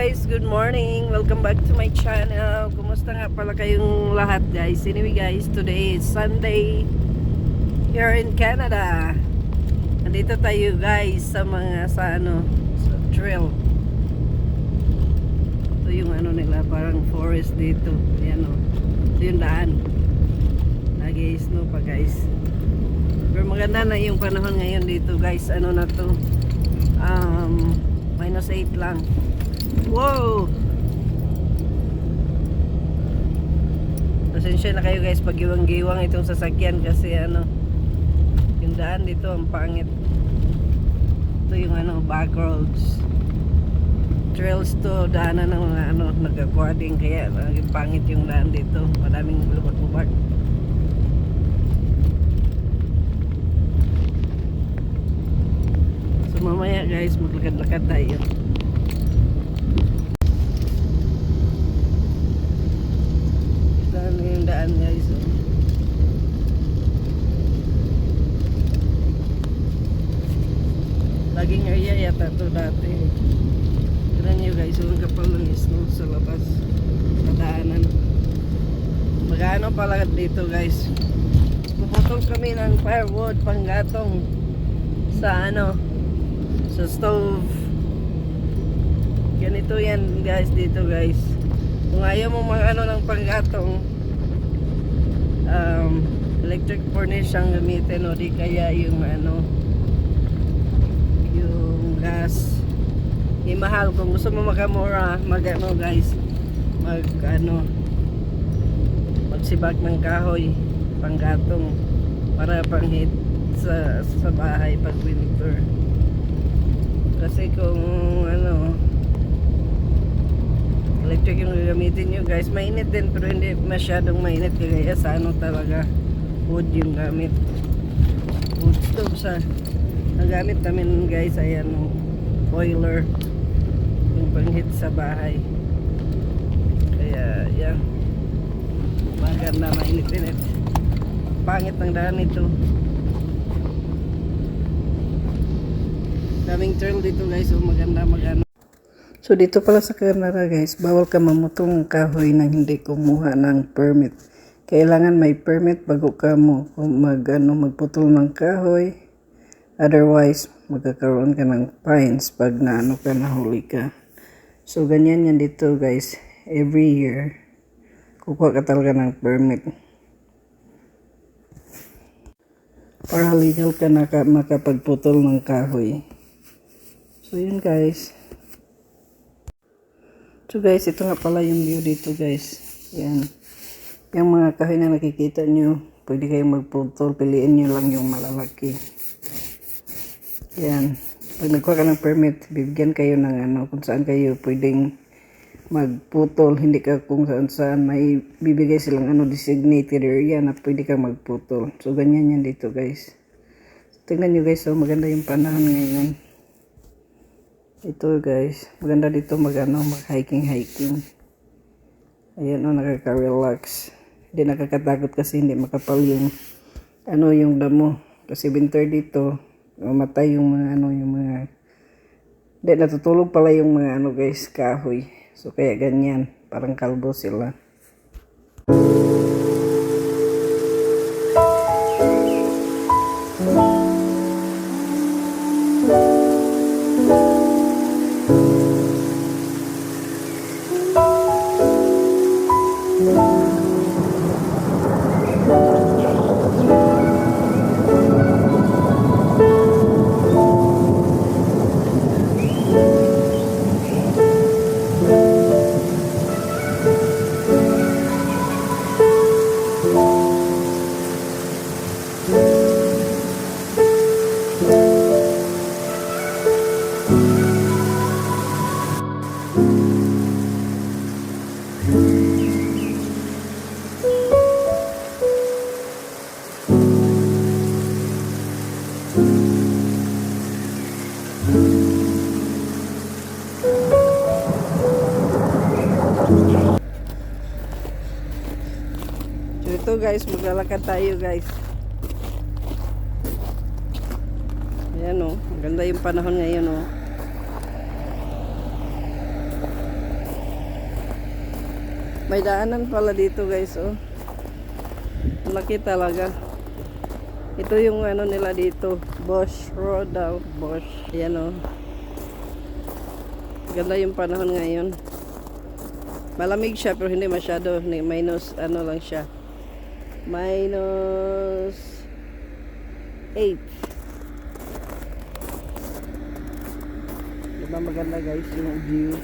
guys, good morning. Welcome back to my channel. Kumusta nga pala kayong lahat guys? Anyway guys, today is Sunday here in Canada. Nandito tayo guys sa sa trail. Ito yung nila, parang forest dito. Ayan o. Ito yung daan. Nag-i-snow pa guys. Pero maganda na yung panahon ngayon dito guys. Ano na to? -8 lang. Wow! Pasensya na kayo guys pag giwang-giwang itong sasakyan kasi yung daan dito ang pangit. Ito yung back roads. Trails to, daanan ng mga nag-aquading kaya naging pangit yung daan dito. Madaming lubak-lubak. So mamaya guys maglakad-lakad tayo. Daan guys laging area yata to dati. Tignan nyo guys, yung kapal ng snow sa labas sa daanan. Magano pala dito guys, puputol kami ng firewood panggatong sa sa stove. Ganito yan guys dito guys. Kung ayaw mo ng panggatong, electric furnace ang gamitin o di kaya yung yung gas. Mahal. Kung gusto mo makamura, guys, magsibak ng kahoy panggatong para panghit sa bahay pag winter. Kasi kung electric yung gagamitin nyo guys, mainit din pero hindi masyadong mainit kaya sa talaga wood yung gamit. Wood stove sa nagamit namin guys ay boiler yung panghit sa bahay. Kaya yan, maganda, mainit-init. Pangit ng daan ito. Daming trail dito guys, so maganda. So dito pala sa Canada guys, bawal ka mamutong kahoy nang hindi kumuha ng permit. Kailangan may permit bago ka magputol ng kahoy. Otherwise, magkakaroon ka ng fines pag nahuli ka. So ganyan yan dito guys, every year kukuha ka talaga ng permit. Para legal ka makapagputol ng kahoy. So yun guys. So guys, ito nga pala yung view dito guys. Yan. Yung mga kahoy na nakikita nyo, pwede kayong magputol. Piliin nyo lang yung malalaki. Yan. Pag nagkuha ka ng permit, bibigyan kayo ng kung saan kayo pwedeng magputol. Hindi ka kung saan may bibigay silang designated area na pwede kang magputol. So ganyan yan dito guys. Tingnan nyo guys, so maganda yung panahon ngayon. Ito guys, maganda dito mag-hiking. Ayan nakaka-relax. Hindi nakakatakot kasi hindi makapal yung yung damo. Kasi winter dito, mamatay yung mga hindi natutulog pala yung mga guys, kahoy. So kaya ganyan, parang kalbo sila. So ito guys, maglalakad tayo guys. Ayan o, maganda yung panahon ngayon o. May daanan pala dito guys, oh. Laki talaga. Ito yung ano nila dito, Bosch Road daw, Bosch. Ayan, oh. Ganda yung panahon ngayon. Malamig siya pero hindi masyado, minus ano lang siya. Minus 8. Diba maganda guys yung view.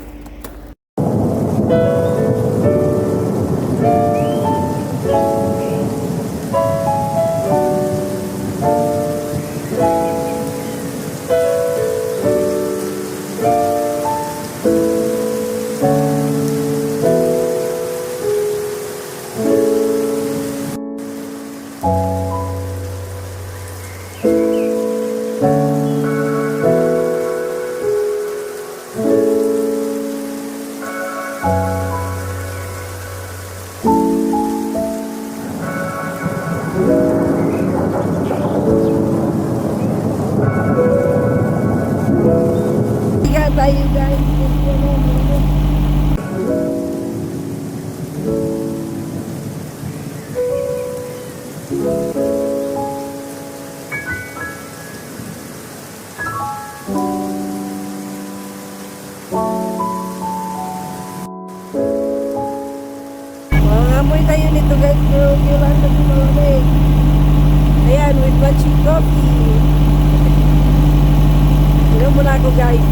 Tayo guys, amoy tayo nito guys, pero kailangan na tumawag. Ayan, with matching coffee. Hanggang muna ako guys.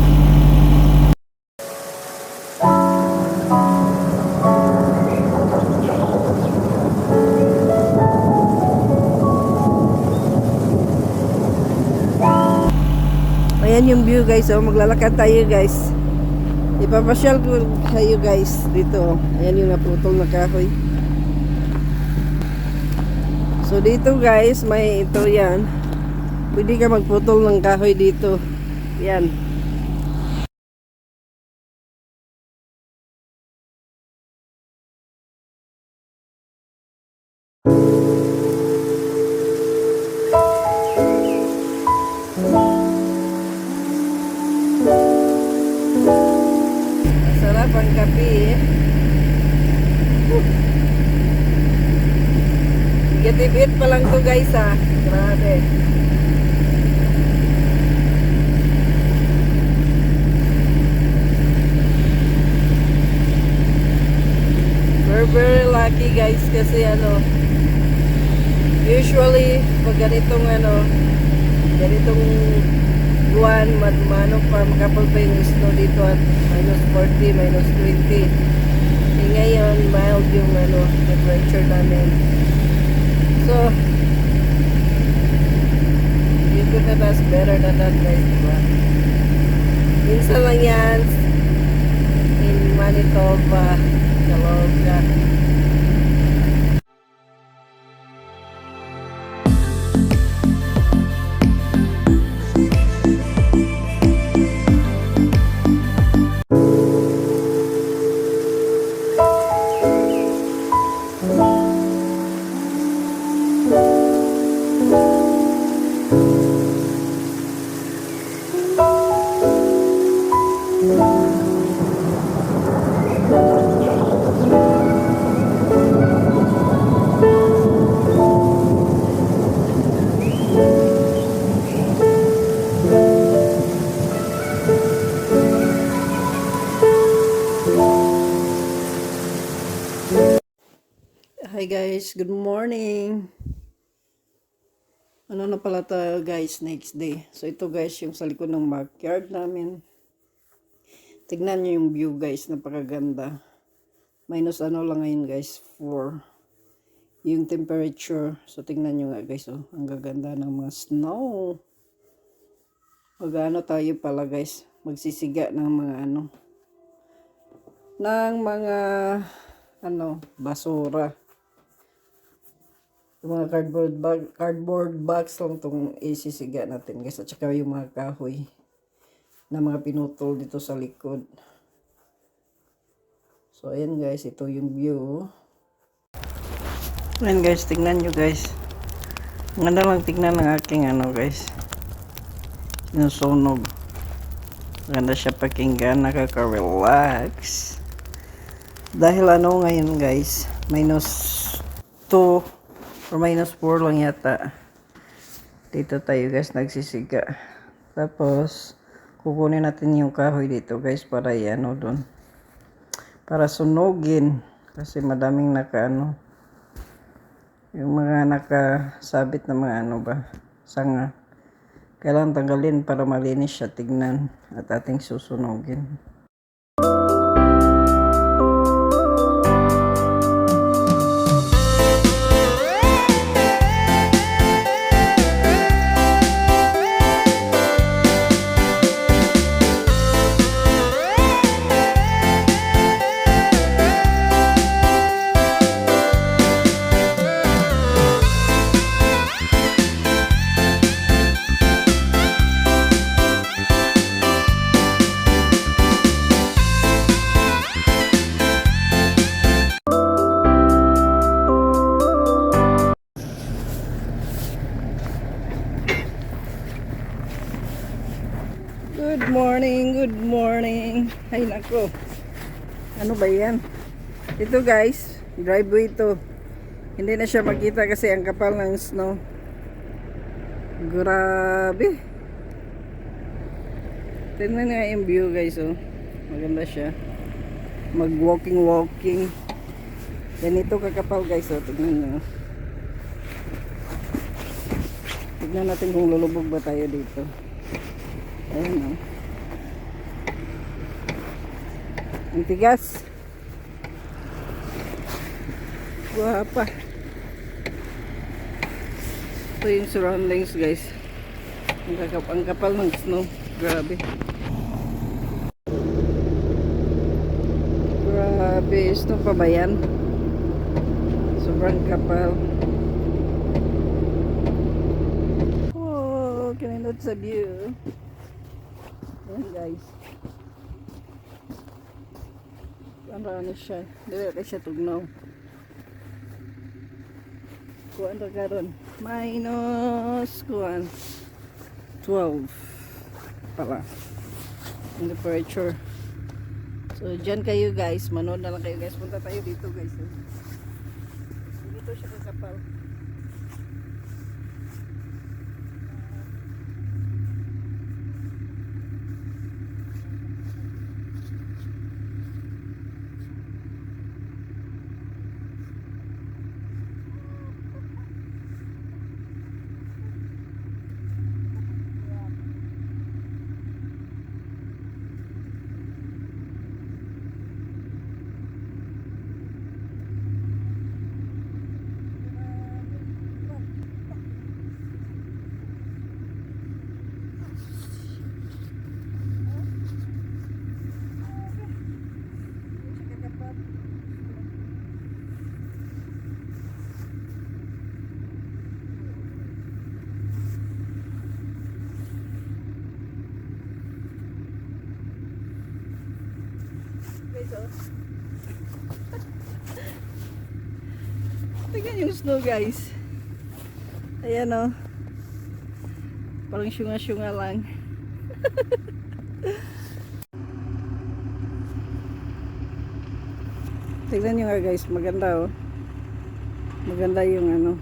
Ayan yung view guys, oh, maglalakad tayo guys. Ipapasyal ko kayo guys dito. Ayan yung naputol na kahoy. So dito guys, may ito yan. Pwede ka magputol ng kahoy dito. Yan. Sarap ang kape. Getibit pa lang to guys ah. Grabe. We're very lucky guys kasi ano, usually pag ganitong ganitong buwan, pa makapal pa yung snow dito at minus 40, minus 20. Ngayon, mild yung temperature namin. So, you could have asked better than that guys, diba? Minsan lang yan in Manitoba, Calooga. Hi guys, good morning. Ano na pala tayo guys, next day. So ito guys, yung sa likod ng backyard namin. Tignan nyo yung view guys, napakaganda. Minus lang ngayon guys, 4 yung temperature. So tignan nyo nga guys, oh, ang gaganda ng mga snow. Mag-ano tayo pala guys, magsisiga ng mga basura. Yung mga cardboard box lang itong isisiga natin guys. At saka yung mga kahoy na mga pinutol dito sa likod. So ayan guys, ito yung view. Ayan guys, tignan nyo guys. Ganda lang tignan ng aking guys. Yung sunog. Ganda siya pakinggan, nakaka-relax. Dahil ano ngayon guys, minus 2 or minus 4 lang yata. Dito tayo guys nagsisiga. Tapos, kukunin natin yung kahoy dito guys para ano doon. Para sunugin. Kasi madaming yung mga nakasabit na mga sanga. Kailangan tanggalin para malinis siya tignan at ating susunugin. Good morning. Ay nako. Ano ba yan? Ito guys, driveway ito. Hindi na siya makita kasi ang kapal ng snow. Grabe. Tingnan nga yung view guys, oh. Maganda siya. Mag-walking. Ganito kakapal guys, oh. Tingnan nyo. Tignan natin kung lulubog ba tayo dito. Ayun, oh. Ang tigas. Guwapa. Ito yung surroundings guys. Ang kapal ng snow. Grabe. Grabe. Snow pa ba yan? Sobrang kapal. Oh, kinindot sa view. Ayan guys. Ano siya? Dili ka siya tugnaw. Kuan ra karon. Minus kuan 12 pala ang temperature. So dyan kayo guys, manood na lang kayo guys. Punta tayo dito guys. Dito siya kakapal. Tingnan yung snow guys. Ayan o. Parang syunga-syunga lang. Tingnan nyo nga guys. Maganda o. Maganda yung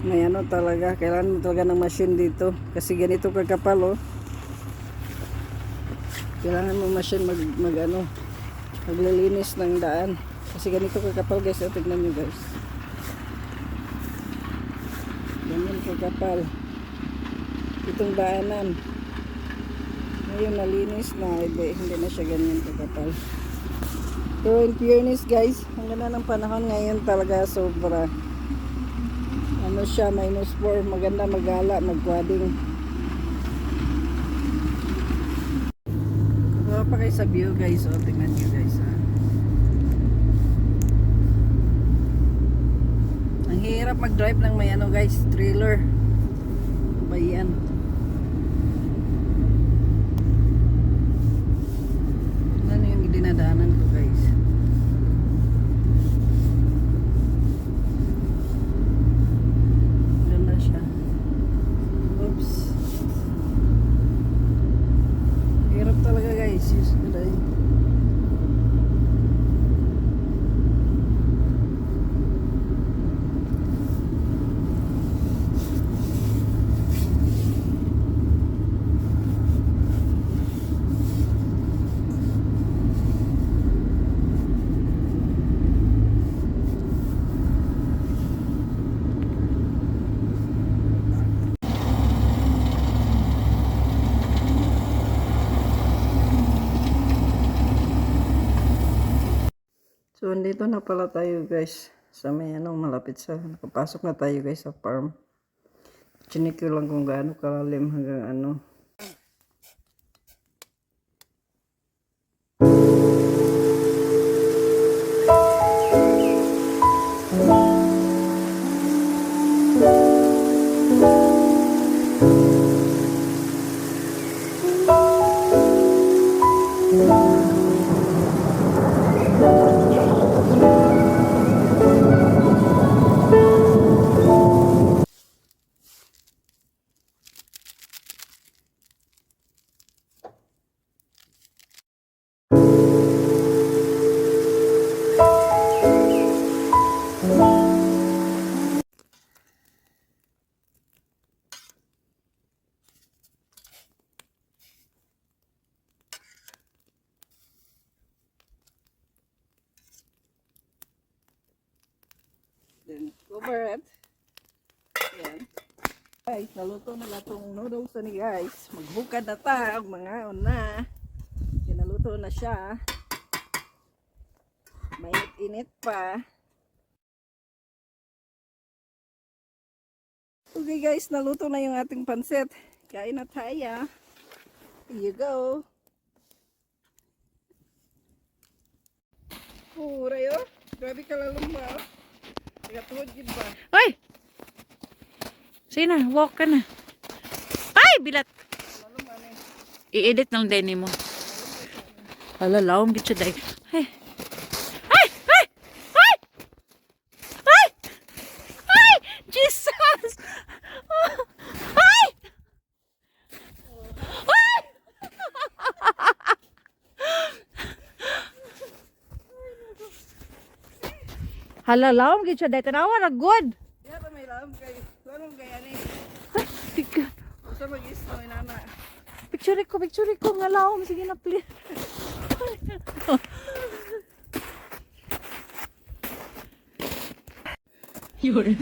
may talaga. Kailangan mo talaga ng machine dito. Kasi ganito kakapal o. Kailangan mo machine maglilinis ng daan. Kasi ganito kakapal guys, tignan nyo guys. Ganyan kakapal. Itong daanan. Ngayon nalinis na, hindi na siya ganyan kakapal. Pero in fairness guys, ang ganda ng panahon ngayon talaga sobra. Siya, minus 4, maganda magala, magwading. Kuha pa kayo sa view guys, tingnan nyo guys ha. Hirap mag-drive ng may guys, trailer. Ba yan? Ano yung dinadaanan ko guys? Ganda siya. Oops. Hirap talaga guys. So, andito na pala tayo guys. Sa may malapit sa, nakapasok na tayo guys sa farm. Chinik ko lang kung gaano kalalim hanggang then cover it. Yan. Guys, naluto na latong noodles ni guys. Magbukad na ta, mga una. Naluto na siya. Mainit-init pa. Okay guys, naluto na yung ating pansit. Kain na tayo. Here you go. Oh, Rayo. Grabe ka lalumba. Nagatuhod yun ba? Hoy! Sige na, walk ka na. Ay, bilat! I-edit ng deni mo. Alalawang gito day. Ay! Ay! Ay! Ay! Ay! Ay! Jesus! Ay! Ay! Halalawang gito day. Tanawa na good. Yata may lam kay. Anong kaya ni? Tiga. Basta mag-is mo inana. Picture ko nga lawom. Sige na, please. Yun.